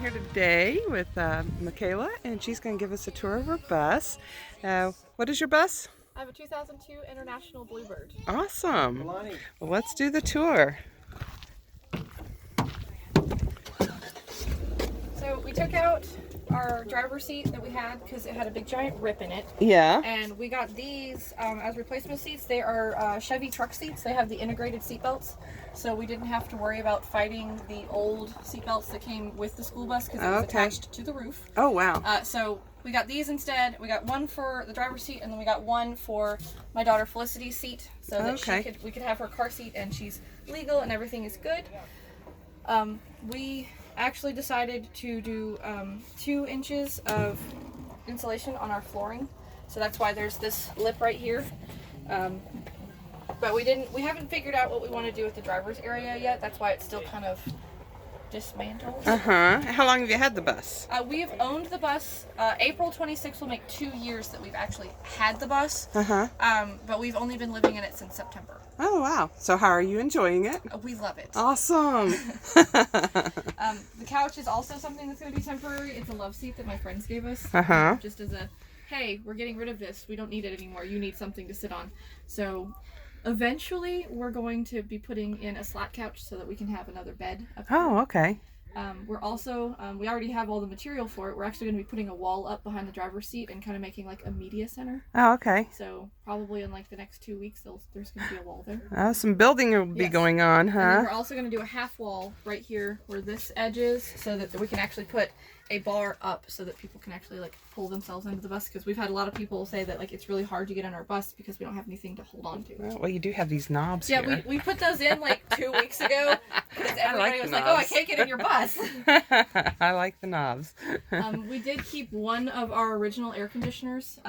here today with Michaela, and she's going to give us a tour of her bus. What is your bus? I have a 2002 International Bluebird. Awesome. Well, let's do the tour. So we took out our driver's seat that we had because it had a big giant rip in it. Yeah. And we got these as replacement seats. They are Chevy truck seats. They have the integrated seat belts. So we didn't have to worry about fighting the old seat belts that came with the school bus because it was attached to the roof. Oh, wow. So we got these instead. We got one for the driver's seat, and then we got one for my daughter Felicity's seat, so that we could have her car seat, and she's legal and everything is good. We actually decided to do 2 inches of insulation on our flooring, so that's why there's this lip right here. But we haven't figured out what we want to do with the driver's area yet. That's why it's still kind of dismantled. How long have you had the bus? We've owned the bus. April 26th will make 2 years that we've actually had the bus. But we've only been living in it since September. Oh, wow. So how are you enjoying it? We love it. Awesome. The couch is also something that's going to be temporary. It's a love seat that my friends gave us. Just as a, hey, we're getting rid of this. We don't need it anymore. You need something to sit on. So eventually we're going to be putting in a slat couch so that we can have another bed up here. Oh, okay. We're also, we already have all the material for it. We're actually going to be putting a wall up behind the driver's seat and kind of making like a media center. Oh, okay. So probably in like the next 2 weeks, there's going to be a wall there. Some building will be going on, huh? And then we're also going to do a half wall right here where this edge is, so that we can actually put a bar up so that people can actually like pull themselves into the bus, because we've had a lot of people say that like it's really hard to get on our bus because we don't have anything to hold on to. Well, you do have these knobs here. Yeah, we put those in like 2 weeks ago because everybody was like, oh, I can't get in your bus. I like the knobs. We did keep one of our original air conditioners.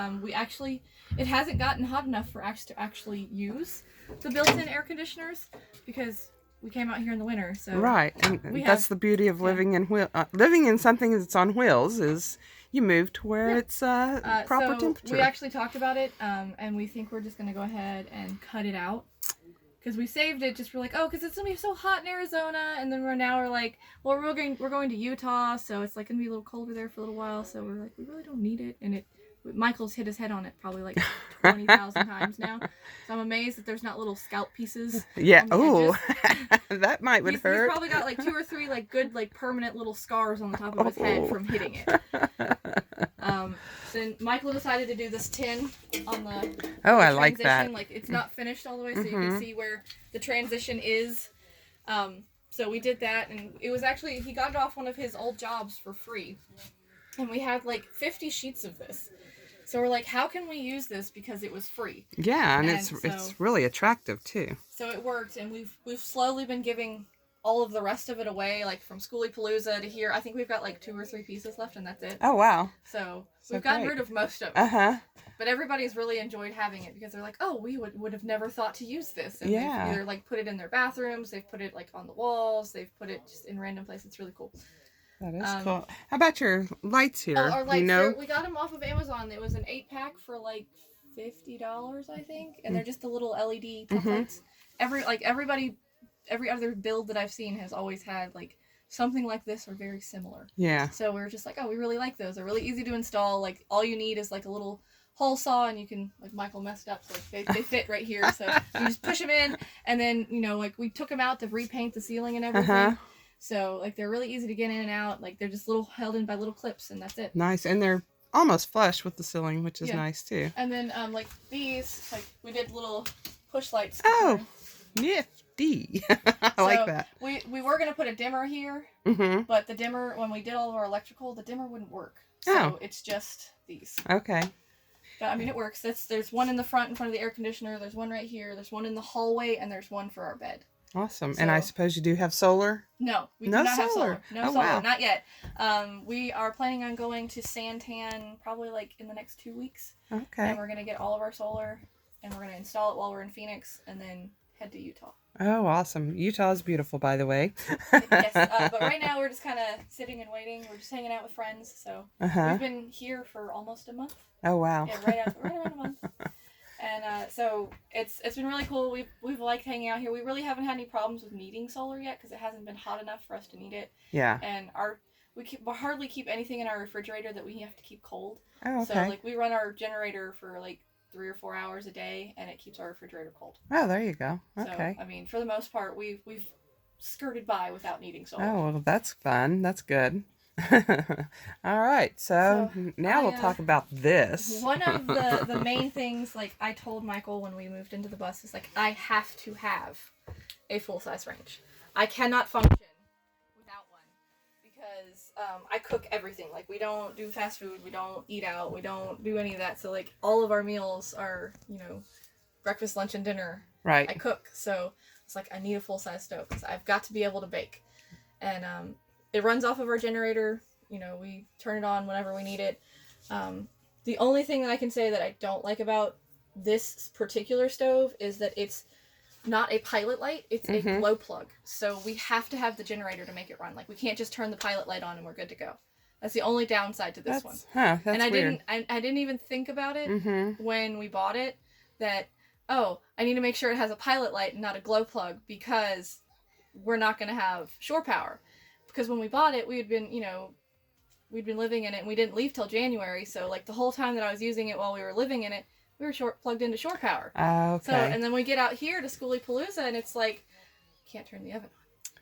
It hasn't gotten hot enough for us to actually use the built-in air conditioners because we came out here in the winter. So right, and that's the beauty of living in something that's on wheels is you move to where it's proper temperature. We actually talked about it, and we think we're just going to go ahead and cut it out. Because we saved it, just we're like, oh, because it's gonna be so hot in Arizona, and then we're like, well, we're going to Utah, so it's like gonna be a little colder there for a little while. So we're like, we really don't need it, and Michael's hit his head on it probably like 20,000 times now. So I'm amazed that there's not little scalp pieces. Yeah. Oh, that might would hurt. He's probably got like 2 or 3 like good like permanent little scars on the top of his head from hitting it. Then Michael decided to do this tin on the I like that. Like it's not finished all the way, so you can see where the transition is. So we did that, and it was actually, he got it off one of his old jobs for free, and we had like 50 sheets of this. So we're like, how can we use this because it was free? Yeah, and it's really attractive too. So it worked, and we've slowly been giving all of the rest of it away, like from Skoolie Palooza to here. I think we've got like 2 or 3 pieces left, and that's it. Oh, wow. So we've gotten rid of most of it. But everybody's really enjoyed having it because they're like, oh, we would have never thought to use this. And they've either like put it in their bathrooms, they've put it like on the walls, they've put it just in random places. It's really cool. That is cool. How about your lights here? Oh, our lights, we got them off of Amazon. It was an 8-pack for like $50, I think. And they're just the little LED puff lights. Every other build that I've seen has always had like something like this or very similar. Yeah. So we were just like, oh, we really like those. They're really easy to install. Like all you need is like a little hole saw, and you can, like Michael messed up, so like they fit right here. So you just push them in, and then like we took them out to repaint the ceiling and everything. So like they're really easy to get in and out. Like they're just held in by little clips, and that's it. Nice, and they're almost flush with the ceiling, which is nice too. And then like these, like we did little push lights. Oh. Nifty. I like that. We were going to put a dimmer here, but the dimmer, when we did all of our electrical, the dimmer wouldn't work. So it's just these. Okay. But I mean, it works. There's one in the front in front of the air conditioner. There's one right here. There's one in the hallway, and there's one for our bed. Awesome. So, and I suppose you do have solar? No, we do not have solar. No solar. Wow. Not yet. We are planning on going to Santan probably like in the next 2 weeks. Okay. And we're going to get all of our solar, and we're going to install it while we're in Phoenix, and then head to Utah. Oh, awesome. Utah is beautiful, by the way. Yes, but right now we're just kind of sitting and waiting. We're just hanging out with friends, so we've been here for almost a month. Oh, wow. Yeah, right around a month. And so it's been really cool. We've liked hanging out here. We really haven't had any problems with needing solar yet because it hasn't been hot enough for us to need it. Yeah. And we hardly keep anything in our refrigerator that we have to keep cold. Oh, okay. So like we run our generator for like 3 or 4 hours a day, and it keeps our refrigerator cold. Oh, there you go. Okay. So I mean, for the most part, we've skirted by without needing solar. Oh, well, that's fun. That's good. All right, so now we'll talk about this. One of the main things, like I told Michael when we moved into the bus, is like I have to have a full-size range. I cannot function without one because I cook everything. Like we don't do fast food, we don't eat out, we don't do any of that. So like all of our meals are, you know, breakfast, lunch, and dinner. Right. I cook, so it's like I need a full-size stove because I've got to be able to bake, and it runs off of our generator. You know, we turn it on whenever we need it. The only thing that I can say that I don't like about this particular stove is that it's not a pilot light, it's a glow plug. So we have to have the generator to make it run. Like we can't just turn the pilot light on and we're good to go. That's the only downside to this one. That's and I weird. didn't even think about it when we bought it, that I need to make sure it has a pilot light and not a glow plug because we're not going to have shore power. Because when we bought it, we'd been living in it and we didn't leave till January. So like the whole time that I was using it while we were living in it, we were plugged into shore power. Okay. So, and then we get out here to Skoolie Palooza and it's like, can't turn the oven on.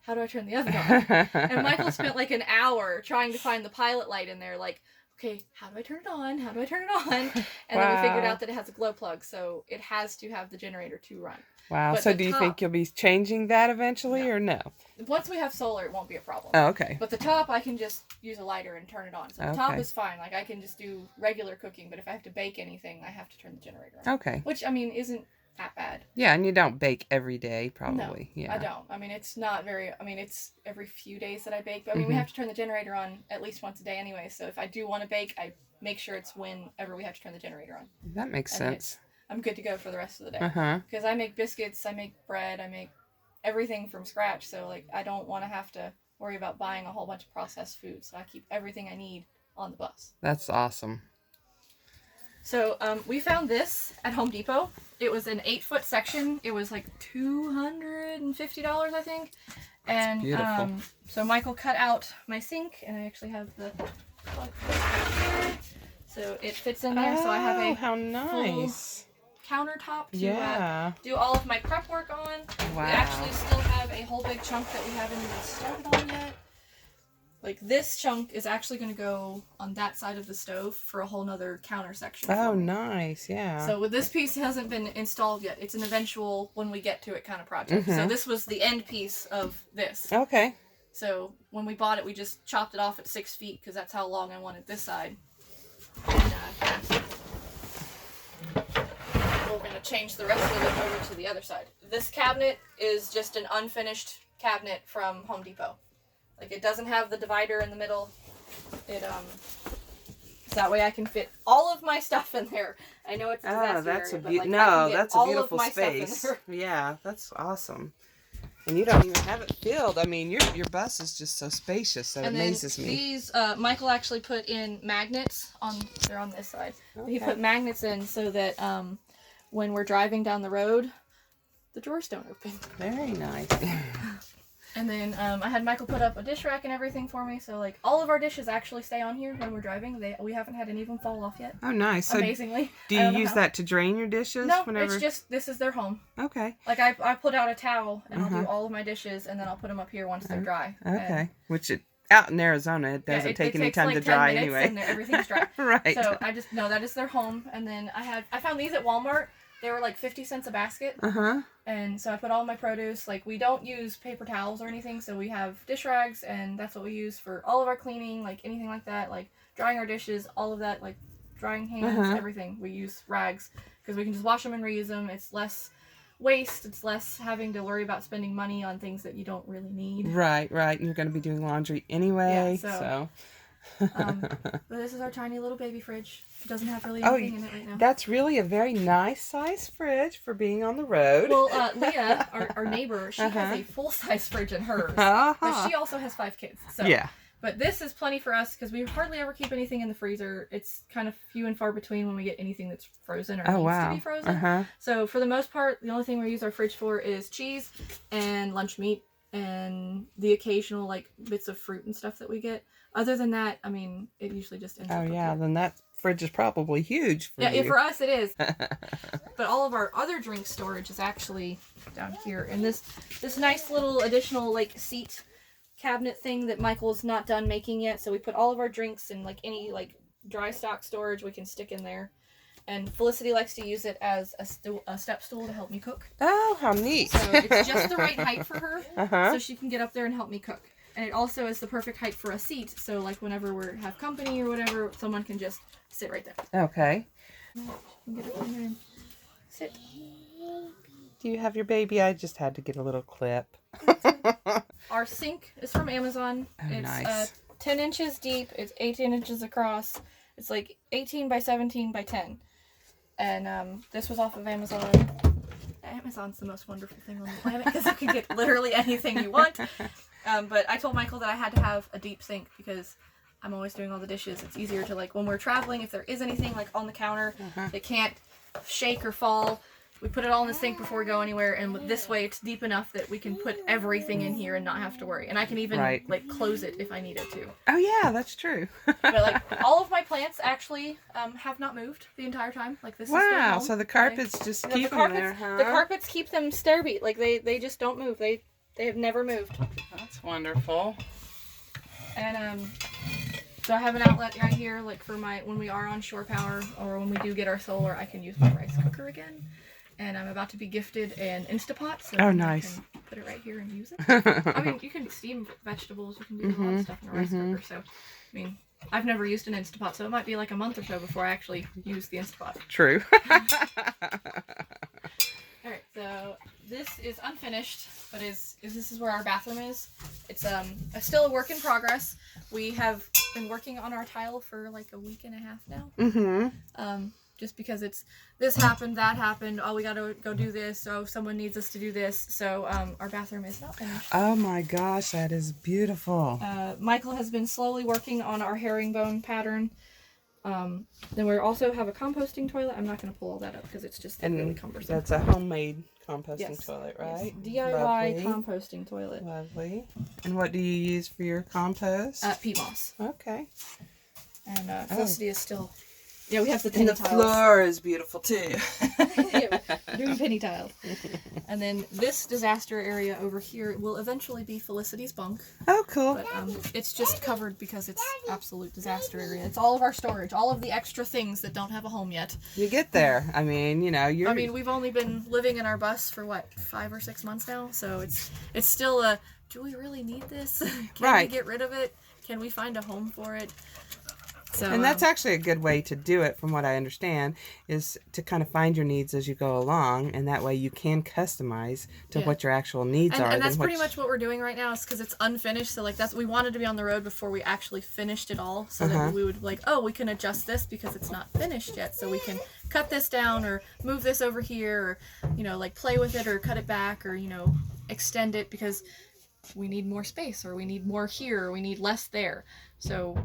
How do I turn the oven on? And Michael spent like an hour trying to find the pilot light in there. Like, okay, how do I turn it on? How do I turn it on? And then we figured out that it has a glow plug. So it has to have the generator to run. Wow. But so do you think you'll be changing that eventually or no? Once we have solar, it won't be a problem. Oh, okay. But the top, I can just use a lighter and turn it on. So the top is fine. Like, I can just do regular cooking. But if I have to bake anything, I have to turn the generator on. Okay. Which, I mean, isn't that bad. Yeah, and you don't bake every day, probably. No, yeah. I don't. I mean, it's not very... I mean, it's every few days that I bake. But, I mean, we have to turn the generator on at least once a day anyway. So if I do want to bake, I make sure it's whenever we have to turn the generator on. That makes sense. I'm good to go for the rest of the day. Because I make biscuits, I make bread, I make everything from scratch. So, like, I don't want to have to worry about buying a whole bunch of processed food. So I keep everything I need on the bus. That's awesome. So, we found this at Home Depot. It was an 8-foot section. It was like $250, I think. And beautiful. So Michael cut out my sink, and I actually have the plug here. So it fits in there. So I have a how nice countertop to do all of my prep work on. Wow. We actually still have a whole big chunk that we haven't even started on yet. Like, this chunk is actually going to go on that side of the stove for a whole nother counter section. Oh, nice, yeah. So with this piece, it hasn't been installed yet. It's an eventual, when we get to it kind of project. So this was the end piece of this. Okay. So when we bought it, we just chopped it off at 6 feet because that's how long I wanted this side. And we're going to change the rest of it over to the other side. This cabinet is just an unfinished cabinet from Home Depot. Like, it doesn't have the divider in the middle. It so that way I can fit all of my stuff in there. I know it's a disaster that's area, a but like, that's a beautiful space. Yeah, that's awesome. And you don't even have it filled. I mean, your bus is just so spacious that it amazes me. These Michael actually put in magnets they're on this side. Okay. He put magnets in so that when we're driving down the road, the drawers don't open. Very nice. And then I had Michael put up a dish rack and everything for me, so like all of our dishes actually stay on here when we're driving. We haven't had any of them fall off yet. Oh, nice. Amazingly. So do you use that to drain your dishes? No, whenever... it's just, this is their home. Okay. Like, I put out a towel and I'll do all of my dishes, and then I'll put them up here once they're dry. Okay. Which out in Arizona, it doesn't take any time to dry anyway. And everything's dry. Right. So I just know that is their home. And then I found these at Walmart. They were like 50 cents a basket. And so I put all my produce. Like, we don't use paper towels or anything, so we have dish rags, and that's what we use for all of our cleaning, like anything like that, like drying our dishes, all of that, like drying hands, everything. We use rags because we can just wash them and reuse them. It's less waste. It's less having to worry about spending money on things that you don't really need. Right. And you're going to be doing laundry anyway, so. But this is our tiny little baby fridge. It doesn't have really anything in it right now. That's really a very nice size fridge for being on the road. Well, Leah, our neighbor, she has a full-size fridge in hers. But she also has 5 kids. So. Yeah. But this is plenty for us because we hardly ever keep anything in the freezer. It's kind of few and far between when we get anything that's frozen or needs to be frozen. So for the most part, the only thing we use our fridge for is cheese and lunch meat. and the occasional like bits of fruit and stuff that we get. Other than that, I mean, it usually just ends up yeah, here. then that fridge is probably huge for you. Yeah, for us it is. But all of our other drink storage is actually down here. And this nice little additional like seat cabinet thing that Michael's not done making yet. So we put all of our drinks and like any like dry stock storage we can stick in there. And Felicity likes to use it as a step stool to help me cook. Oh, how neat. So it's just the right height for her, so she can get up there and help me cook. And it also is the perfect height for a seat, so like whenever we have company or whatever, someone can just sit right there. Okay. Get up in there and sit. Do you have your baby? I just had to get a little clip. Our sink is from Amazon. Oh, it's nice. 10 inches deep. It's 18 inches across. It's like 18 by 17 by 10. And this was off of Amazon. Amazon's the most wonderful thing on the planet because you can get literally anything you want. But I told Michael that I had to have a deep sink because I'm always doing all the dishes. It's easier to, like, when we're traveling, if there is anything, like, on the counter that can't shake or fall, we put it all in the sink before we go anywhere, and this way it's deep enough that we can put everything in here and not have to worry. And I can even, like, close it if I needed to. Oh, yeah, that's true. But, like, all of my plants actually have not moved the entire time. Like, this is their home. So the carpets just keep them there, huh? The carpets keep them stairbeat. Like, they just don't move. They have never moved. That's wonderful. And, so I have an outlet right here, like, for when we are on shore power, or when we do get our solar, I can use my rice cooker again. And I'm about to be gifted an Instapot, so nice. I can put it right here and use it. I mean, you can steam vegetables, you can do a lot of stuff in a rice cooker, so, I mean, I've never used an Instapot, so it might be like a month or so before I actually use the Instapot. True. Alright, so this is unfinished, but this is where our bathroom is. It's still a work in progress. We have been working on our tile for like a week and a half now. Just because this happened, that happened, oh, we gotta go do this, so someone needs us to do this, so our bathroom is not finished. Oh my gosh, that is beautiful. Michael has been slowly working on our herringbone pattern. Then we also have a composting toilet. I'm not going to pull all that up because it's just really cumbersome. That's a homemade composting toilet, right? Yes. DIY composting toilet. Lovely. And what do you use for your compost? Peat moss. Okay. And Felicity is still... Yeah, we have the penny tiles. And the floor is beautiful, too. Yeah, we're doing penny tiles. And then this disaster area over here will eventually be Felicity's bunk. Oh, cool. But it's just covered because it's absolute disaster area. It's all of our storage, all of the extra things that don't have a home yet. You get there. I mean, you know, I mean, we've only been living in our bus for, what, 5 or 6 months now? So it's still a, do we really need this? Can we get rid of it? Can we find a home for it? So, and that's actually a good way to do it, from what I understand, is to kind of find your needs as you go along, and that way you can customize to what your actual needs are. And that's pretty much what we're doing right now, is because it's unfinished. So, like, we wanted to be on the road before we actually finished it all, so that we would, like, oh, we can adjust this because it's not finished yet, so we can cut this down or move this over here, or, you know, like, play with it or cut it back, or, you know, extend it because we need more space, or we need more here, or we need less there. So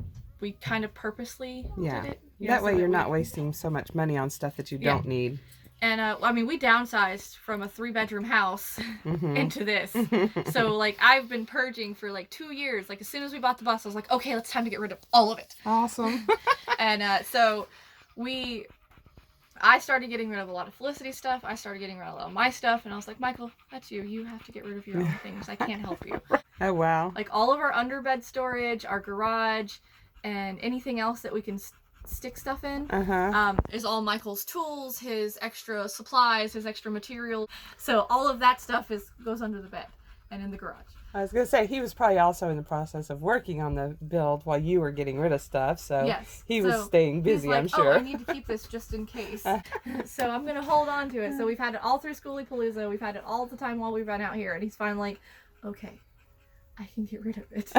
we kind of purposely did it. That way you're not wasting so much money on stuff that you don't need. And, I mean, we downsized from a 3-bedroom house into this. So, like, I've been purging for, like, 2 years. Like, as soon as we bought the bus, I was like, okay, it's time to get rid of all of it. Awesome. And, so I started getting rid of a lot of Felicity's stuff. I started getting rid of a lot of my stuff. And I was like, Michael, that's you. You have to get rid of your own things. I can't help you. Oh, wow. Like, all of our underbed storage, our garage, and anything else that we can stick stuff in is all Michael's tools, his extra supplies, his extra material. So all of that stuff goes under the bed and in the garage. I was going to say, he was probably also in the process of working on the build while you were getting rid of stuff, so he was staying busy, like, I'm sure. Oh, I need to keep this just in case. So I'm going to hold on to it. So we've had it all through Skoolie Palooza. We've had it all the time while we've been out here. And he's finally like, okay, I can get rid of it.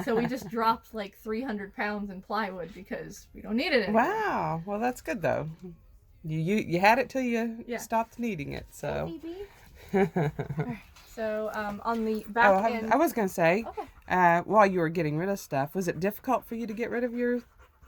So we just dropped like 300 pounds in plywood because we don't need it anymore. Wow. Well, that's good, though. You had it till you stopped needing it, so. Right. So on the back end... I was going to say, while you were getting rid of stuff, was it difficult for you to get rid of your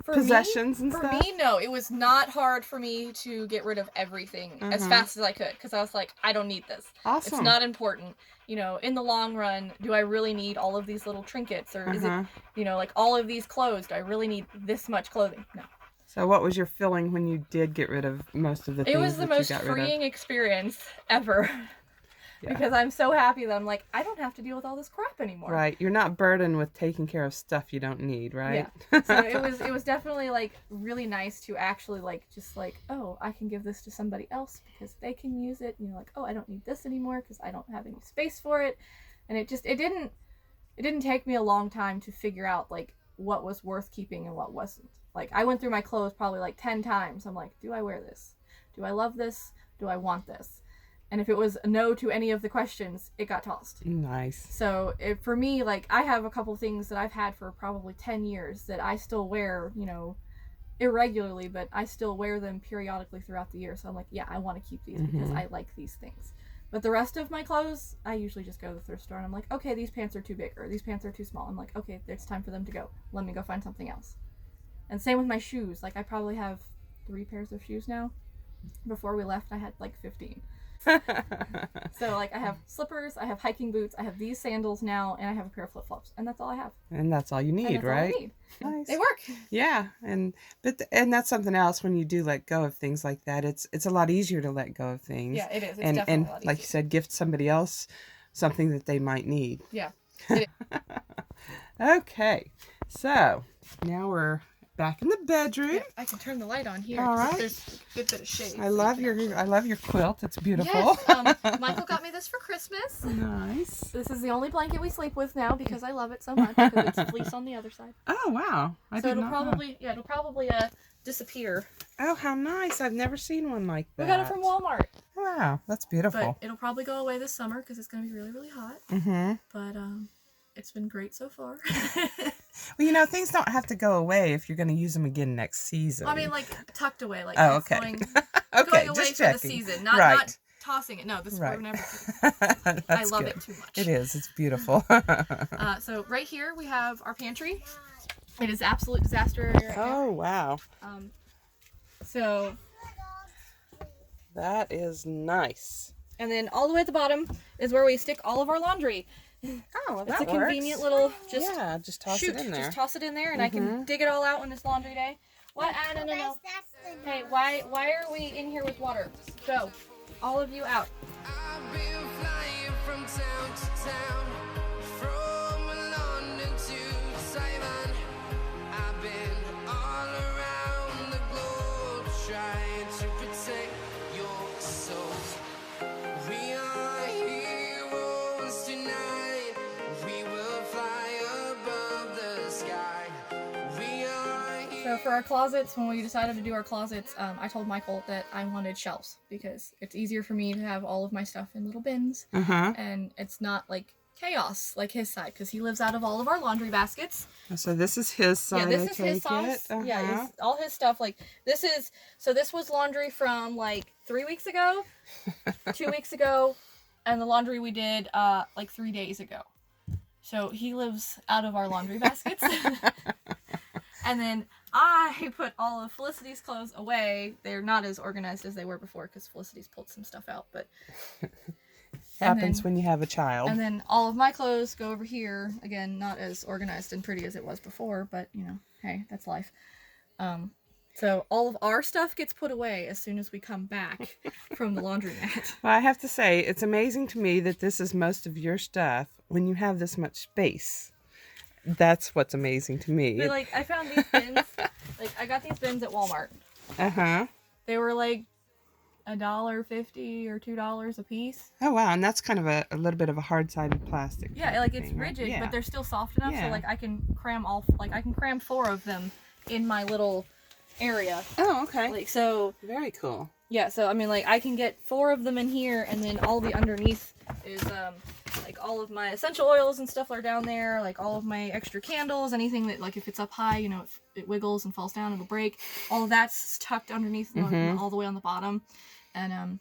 possessions and stuff? For me, no. It was not hard for me to get rid of everything as fast as I could, because I was like, I don't need this. Awesome. It's not important. You know, in the long run, do I really need all of these little trinkets? Or is it, you know, like all of these clothes? Do I really need this much clothing? No. So what was your feeling when you did get rid of most of the things? It was the most freeing experience ever. Yeah. Because I'm so happy that I'm like, I don't have to deal with all this crap anymore. Right. You're not burdened with taking care of stuff you don't need, right? Yeah. So it was definitely like really nice to actually like just like, oh, I can give this to somebody else because they can use it. You know, like, oh, I don't need this anymore because I don't have any space for it. And it didn't take me a long time to figure out like what was worth keeping and what wasn't. Like I went through my clothes probably like 10 times. I'm like, do I wear this? Do I love this? Do I want this? And if it was a no to any of the questions, it got tossed. Nice. So for me, like, I have a couple things that I've had for probably 10 years that I still wear, you know, irregularly, but I still wear them periodically throughout the year. So I'm like, yeah, I want to keep these because I like these things. But the rest of my clothes, I usually just go to the thrift store and I'm like, okay, these pants are too big or these pants are too small. I'm like, okay, it's time for them to go. Let me go find something else. And same with my shoes. Like, I probably have 3 pairs of shoes now. Before we left, I had like 15. So like I have slippers, I have hiking boots, I have these sandals now, and I have a pair of flip-flops, and that's all I have. And that's all you need, right? All I need. Nice. They work. Yeah, and that's something else when you do let go of things like that. It's a lot easier to let go of things. Yeah, it is. It's and definitely a lot easier. Like you said, gift somebody else something that they might need. Yeah. It is. Okay, so now we're back in the bedroom. Yeah, I can turn the light on here. All right. There's a good bit of shade. I love your quilt. It's beautiful. Yes. Michael got me this for Christmas. Nice. This is the only blanket we sleep with now because I love it so much because it's fleece on the other side. Oh wow! It'll probably disappear. Oh, how nice! I've never seen one like that. We got it from Walmart. Wow, that's beautiful. But it'll probably go away this summer because it's going to be really, really hot. But it's been great so far. Well, you know, things don't have to go away if you're going to use them again next season. I mean, like tucked away, like okay. Going Okay, away just for checking. the season, not tossing it. No, this is we're never. I love good. It too much. It is. It's beautiful. So right here we have our pantry. It is absolute disaster area. Oh wow. So that is nice. And then all the way at the bottom is where we stick all of our laundry. Oh, well, it's a convenient little just toss it in there. Just toss it in there, and I can dig it all out when it's laundry day. What? No. Hey, why are we in here with water? Go, all of you out. I've been flying from town to town, from London to Taiwan. I've been all around the globe trying to protect your soul. We are heroes tonight. We will fly above the sky. We are heroes. So for our closets, when we decided to do our closets, I told Michael that I wanted shelves because it's easier for me to have all of my stuff in little bins, and it's not like chaos like his side because he lives out of all of our laundry baskets. So this is his side. Yeah, this is his side. Yeah, all his stuff. Like this was laundry from like 3 weeks ago, 2 weeks ago, and the laundry we did like 3 days ago. So he lives out of our laundry baskets. And then I put all of Felicity's clothes away. They're not as organized as they were before because Felicity's pulled some stuff out, but happens when you have a child. And then all of my clothes go over here. Again, not as organized and pretty as it was before, but you know, hey, that's life. So all of our stuff gets put away as soon as we come back from the laundromat. Well, I have to say, it's amazing to me that this is most of your stuff when you have this much space. That's what's amazing to me. But, like, I found these bins. Like, I got these bins at Walmart. They were like $1.50 or $2 a piece. Oh wow, and that's kind of a little bit of a hard-sided plastic. Yeah, like it's rigid, but they're still soft enough, so like I can cram 4 of them in my little area. Oh, okay. Like so. Very cool. Yeah, so I mean, like I can get 4 of them in here, and then all the underneath is like all of my essential oils and stuff are down there, like all of my extra candles, anything that like if it's up high, you know, if it wiggles and falls down, it'll break. All of that's tucked underneath, all the way on the bottom, and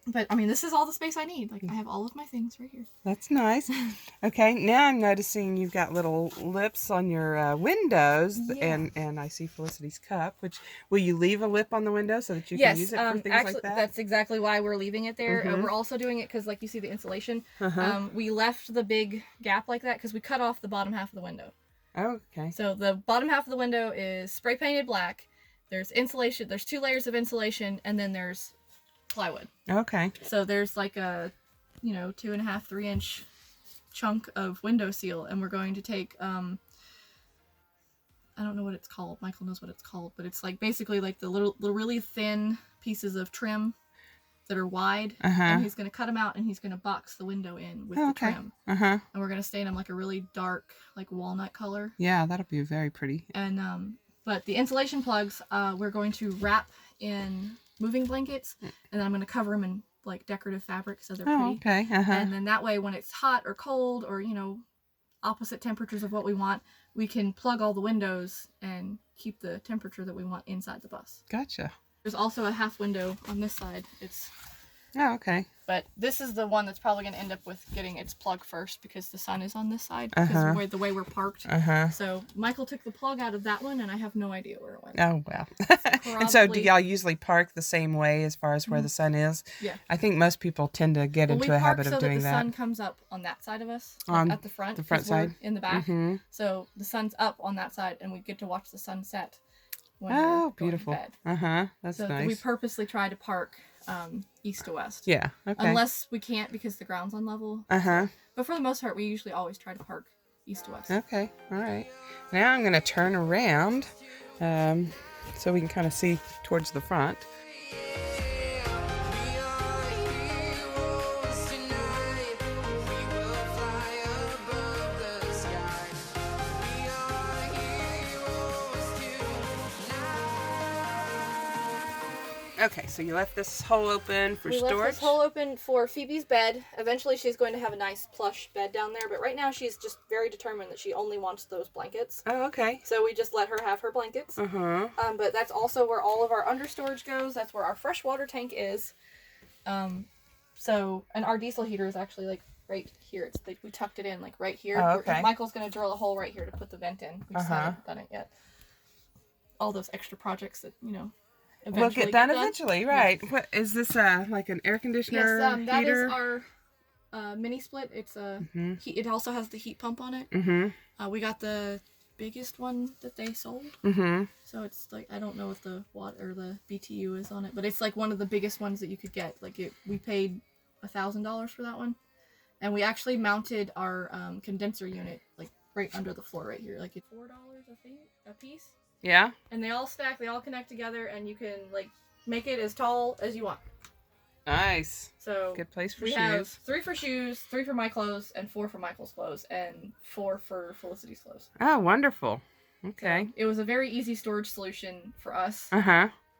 But, I mean, this is all the space I need. Like, I have all of my things right here. That's nice. Okay, now I'm noticing you've got little lips on your windows, and I see Felicity's cup, which, will you leave a lip on the window so that you can use it for things like that? That's exactly why we're leaving it there. We're also doing it because, like, you see the insulation. We left the big gap like that because we cut off the bottom half of the window. Oh, okay. So the bottom half of the window is spray painted black. There's insulation. There's 2 layers of insulation, and then there's plywood. Okay. So there's like a, 2.5, 3 inch chunk of window seal, and we're going to take, I don't know what it's called. Michael knows what it's called, but it's like basically like the really thin pieces of trim that are wide, and he's going to cut them out, and he's going to box the window in with the trim. And we're going to stain them like a really dark, like walnut color. Yeah, that'll be very pretty. And, but the insulation plugs, we're going to wrap in moving blankets, and then I'm going to cover them in like decorative fabric so they're pretty. Okay. And then that way when it's hot or cold or opposite temperatures of what we want, we can plug all the windows and keep the temperature that we want inside the bus. Gotcha. There's also a half window on this side. Okay. But this is the one that's probably going to end up with getting its plug first because the sun is on this side because of the way we're parked. So Michael took the plug out of that one, and I have no idea where it went. Oh, well. And so do y'all usually park the same way as far as where the sun is? Yeah. I think most people tend to get into a habit of doing that. The sun comes up on that side of us, at the front. The front side? In the back. So the sun's up on that side, and we get to watch the sunset when we're beautiful. Going to bed. That's so nice. We purposely try to park east to west. Yeah, okay. Unless we can't because the ground's on level. But for the most part, we usually always try to park east to west. Okay, all right. Now I'm going to turn around so we can kind of see towards the front. Okay, so you left this hole open for storage? We left this hole open for Phoebe's bed. Eventually she's going to have a nice plush bed down there, but right now she's just very determined that she only wants those blankets. Oh, okay. So we just let her have her blankets. But that's also where all of our understorage goes. That's where our fresh water tank is. And our diesel heater is actually like right here. It's like we tucked it in like right here. Oh, okay. Michael's going to drill a hole right here to put the vent in. We just haven't done it yet. All those extra projects that, we'll get done eventually, right? Yeah. What is this? Like an air conditioner? Yes, that is our mini split. It's a it also has the heat pump on it. We got the biggest one that they sold. So it's like I don't know if the watt or the BTU is on it, but it's like one of the biggest ones that you could get. Like we paid $1,000 for that one, and we actually mounted our condenser unit like right under the floor right here. Like it's $4 a piece. Yeah. And they all stack, they all connect together, and you can like make it as tall as you want. Nice. So good place for shoes. We have 3 for shoes, 3 for my clothes, and 4 for Michael's clothes, and 4 for Felicity's clothes. Oh, wonderful. Okay. So it was a very easy storage solution for us.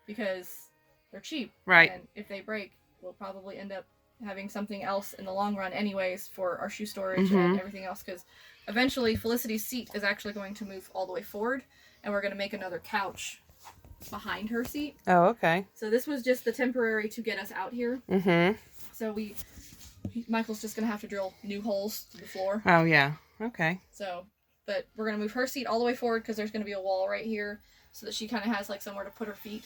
Because they're cheap. Right. And if they break, we'll probably end up having something else in the long run anyways for our shoe storage and everything else, because eventually Felicity's seat is actually going to move all the way forward, and we're going to make another couch behind her seat. Oh, okay. So this was just the temporary to get us out here. So Michael's just going to have to drill new holes to the floor. Oh, yeah. Okay. So, but we're going to move her seat all the way forward because there's going to be a wall right here so that she kind of has like somewhere to put her feet,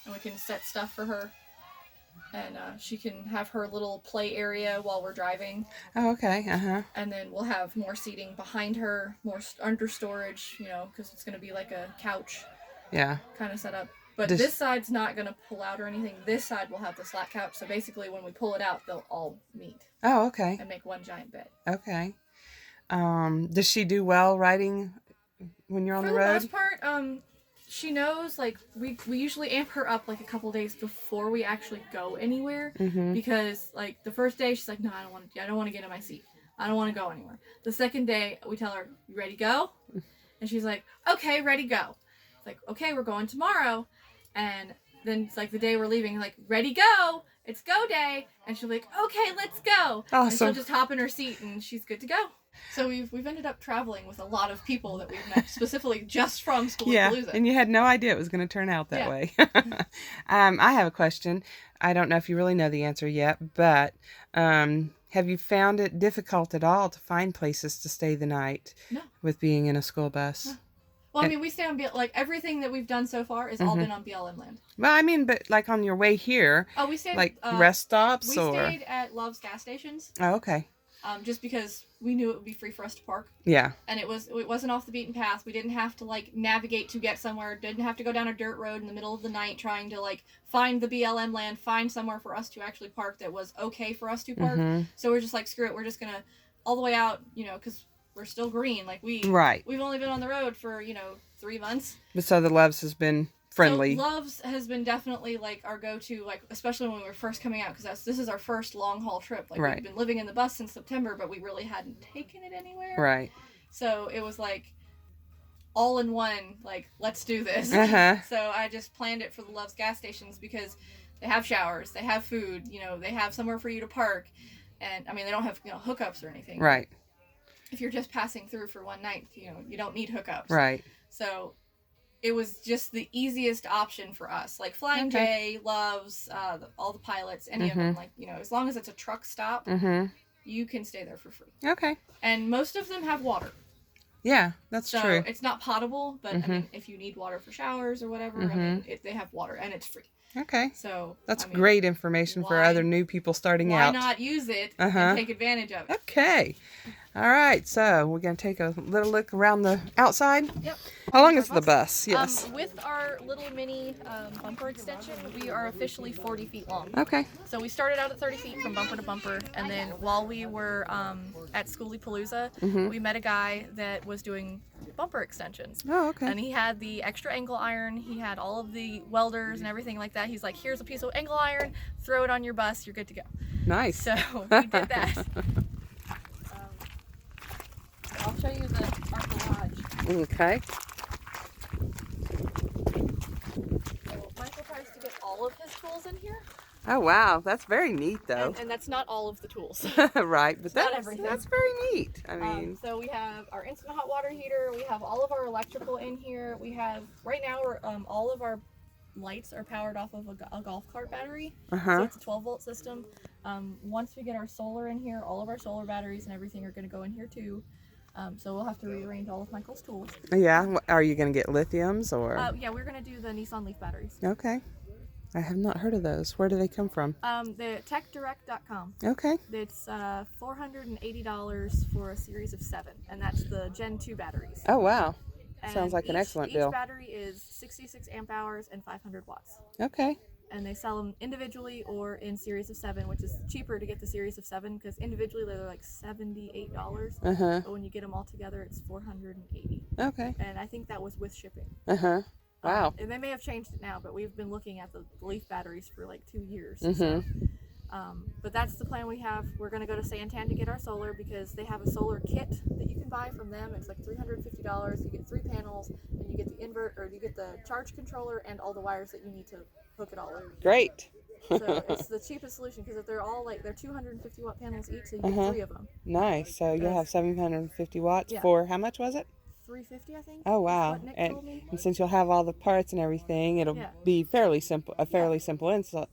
and we can set stuff for her. And she can have her little play area while we're driving. Oh, okay. And then we'll have more seating behind her, more under storage, because it's going to be like a couch. Yeah. Kind of set up. But this side's not going to pull out or anything. This side will have the slack couch. So basically when we pull it out, they'll all meet. Oh, okay. And make one giant bed. Okay. Does she do well riding when you're on the road? For the most part, she knows, like, we usually amp her up, like, a couple days before we actually go anywhere. Because, like, the first day, she's like, no, I don't want to get in my seat. I don't want to go anywhere. The second day, we tell her, you ready to go? And she's like, okay, ready to go. It's like, okay, we're going tomorrow. And then it's like the day we're leaving, like, ready to go. it's go day, and she'll be like, okay, let's go. Awesome. And she'll just hop in her seat, and she's good to go. So we've ended up traveling with a lot of people that we've met specifically just from Skoolie. Yeah, and you had no idea it was going to turn out that way. I have a question. I don't know if you really know the answer yet, but have you found it difficult at all to find places to stay the night? No. With being in a school bus? No. Well, I mean, we stay on like everything that we've done so far has all been on BLM land. Well, I mean, but like on your way here. Oh, we stayed like rest stops we stayed at Love's gas stations. Oh, okay. Just because we knew it would be free for us to park. Yeah. And it wasn't off the beaten path. We didn't have to like navigate to get somewhere. Didn't have to go down a dirt road in the middle of the night trying to like find the BLM land, find somewhere for us to actually park that was okay for us to park. So we're just like, screw it. We're just gonna all the way out, because we're still green. Like we've only been on the road for 3 months. But so the Loves has been friendly. So Loves has been definitely like our go-to, like especially when we were first coming out, because this is our first long haul trip. Like we've been living in the bus since September, but we really hadn't taken it anywhere. Right. So it was like all in one. Like let's do this. So I just planned it for the Loves gas stations because they have showers, they have food, they have somewhere for you to park, and I mean they don't have hookups or anything. Right. If you're just passing through for one night, you don't need hookups. Right. So it was just the easiest option for us. Like Flying J, Loves, all the pilots, any of them. Like, as long as it's a truck stop, you can stay there for free. Okay. And most of them have water. Yeah, that's true. So it's not potable, but I mean, if you need water for showers or whatever, I mean, they have water and it's free. Okay. So that's great information for other new people starting out. Why not use it and take advantage of it? Okay. All right, so we're going to take a little look around the outside. Yep. How long is the bus? Yes. With our little mini bumper extension, we are officially 40 feet long. Okay. So we started out at 30 feet from bumper to bumper, and then while we were at Skoolie Palooza, we met a guy that was doing bumper extensions. Oh, okay. And he had the extra angle iron, he had all of the welders and everything like that. He's like, here's a piece of angle iron, throw it on your bus, you're good to go. Nice. So we did that. I'll show you our garage. Okay. So Michael tries to get all of his tools in here. Oh, wow. That's very neat, though. And that's not all of the tools. Right, but not everything. That's very neat. I mean... so we have our instant hot water heater. We have all of our electrical in here. We have, right now, all of our lights are powered off of a golf cart battery. So it's a 12-volt system. Once we get our solar in here, all of our solar batteries and everything are going to go in here, too. So we'll have to rearrange all of Michael's tools. Yeah? Are you going to get lithiums or? Yeah, we're going to do the Nissan Leaf batteries. Okay. I have not heard of those. Where do they come from? The techdirect.com. Okay. It's $480 for a series of 7, and that's the Gen 2 batteries. Oh, wow. And sounds like an excellent deal. Each battery is 66 amp hours and 500 watts. Okay. And they sell them individually or in series of 7, which is cheaper to get the series of 7 because individually they're like $78. But when you get them all together, it's $480. Okay. And I think that was with shipping. Wow. And they may have changed it now, but we've been looking at the Leaf batteries for like 2 years. But that's the plan we have. We're going to go to Santan to get our solar because they have a solar kit that you can buy from them. It's like $350. You get 3 panels, and you get the you get the charge controller and all the wires that you need to hook it all over. Great. So it's the cheapest solution because if they're all like they're 250 watt panels each, so you get 3 of them. Nice. So you'll have 750 watts for how much was it? 350, I think. Oh, wow. And since you'll have all the parts and everything, it'll be fairly simple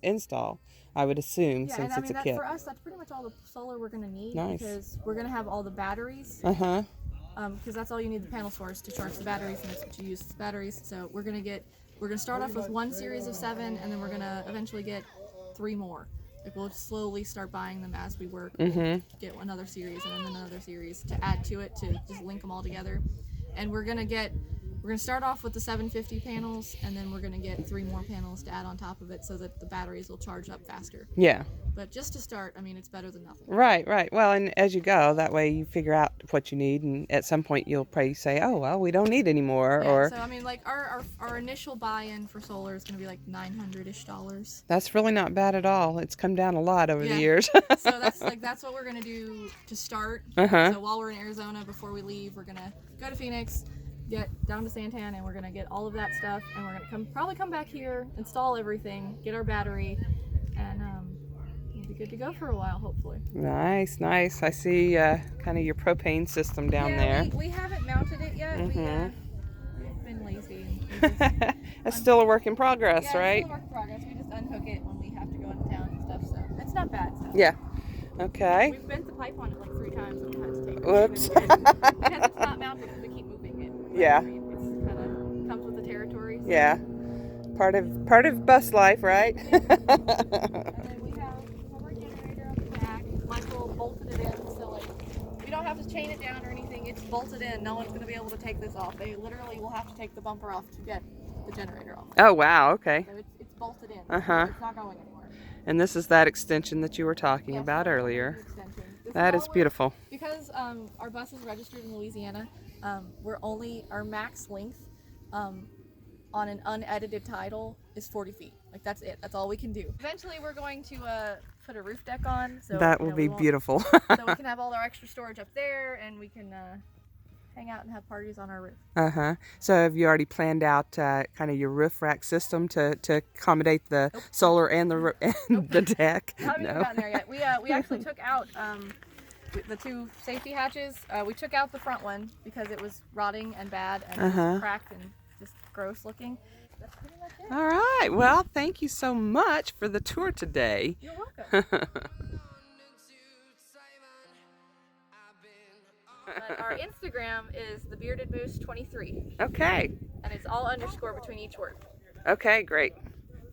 install, I would assume, since and I it's mean, a kit. For us, that's pretty much all the solar we're going to need. Nice. Because we're going to have all the batteries. Because that's all you need the panels for is to charge the batteries, and that's what you use the batteries. So we're going to start off with 1 series of 7, and then we're going to eventually get 3 more. Like we'll slowly start buying them as we work. Get another series and then another series to add to it to just link them all together. And we're gonna start off with the 750 panels, and then we're gonna get 3 more panels to add on top of it so that the batteries will charge up faster. Yeah. But just to start, I mean, it's better than nothing. Right. Well, and as you go, that way you figure out what you need, and at some point you'll probably say, oh, well, we don't need any more. Yeah, so I mean, like our initial buy-in for solar is gonna be like $900-ish. That's really not bad at all. It's come down a lot over the years. So that's what we're gonna do to start. So while we're in Arizona, before we leave, we're gonna go to Phoenix, get down to Santan, and we're gonna get all of that stuff, and we're gonna probably come back here, install everything, get our battery, and be good to go for a while, hopefully. Nice, nice. I see kind of your propane system down there. We haven't mounted it yet. Mm-hmm. We've been lazy. It's still a work in progress, yeah, right? It's still a work in progress. We just unhook it when we have to go into town and stuff, so it's not bad. So. Yeah. Okay. We've bent the pipe on it like 3 times and we've had to take it. Whoops. Because it's not mounted because we keep moving it. But, Yeah. I mean, it's kind of comes with the territory. So. Yeah. Part of bus life, right? And then we have our generator on the back. Michael bolted it in, so like we don't have to chain it down or anything. It's bolted in. No one's going to be able to take this off. They literally will have to take the bumper off to get the generator off. Oh wow, okay. So it's bolted in. Uh-huh. It's not going anywhere. And this is that extension that you were talking about earlier. That is beautiful. Because our bus is registered in Louisiana, our max length on an unedited title is 40 feet. Like that's it. That's all we can do. Eventually we're going to put a roof deck on. So that will be beautiful. So we can have all our extra storage up there and we can hang out and have parties on our roof. Uh-huh. So have you already planned out kind of your roof rack system to accommodate the solar and the deck? We haven't even gotten there yet. We actually took out the 2 safety hatches. We took out the front one because it was rotting and bad and just cracked and just gross looking. That's pretty much it. All right. Well, thank you so much for the tour today. You're welcome. But our Instagram is thebeardedmoose23. Okay. And it's all underscore between each word. Okay, great.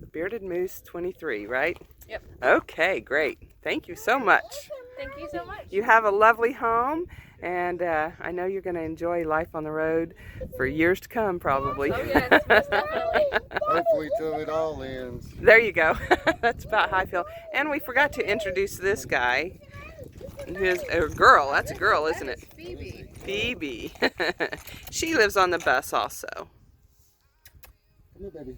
The Bearded Moose 23, right? Yep. Okay, great. Thank you so much. Thank you so much. You have a lovely home, and I know you're going to enjoy life on the road for years to come, probably. Oh, yes, most definitely. Hopefully till it all ends. There you go. That's about how I feel. And we forgot to introduce this guy. Who's a girl. That's a girl, isn't it? Phoebe. Phoebe. She lives on the bus also. Come here, baby.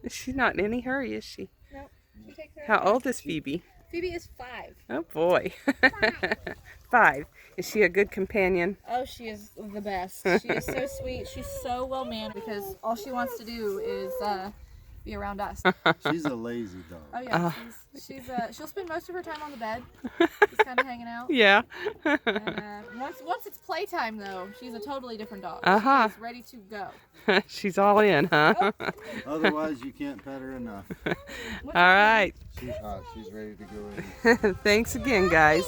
She's not in any hurry, is she? No, she takes her. How old is Phoebe? Phoebe is 5. Oh boy. 5. Is she a good companion? Oh, she is the best. She is so sweet. She's so well mannered because all she wants to do is be around us. She's a lazy dog. Oh yeah, she'll spend most of her time on the bed, just kind of hanging out. Yeah. And, once it's playtime though, she's a totally different dog. She's ready to go. She's all in, huh? Otherwise, you can't pet her enough. All right. She's hot. She's ready to go in. Thanks again, guys.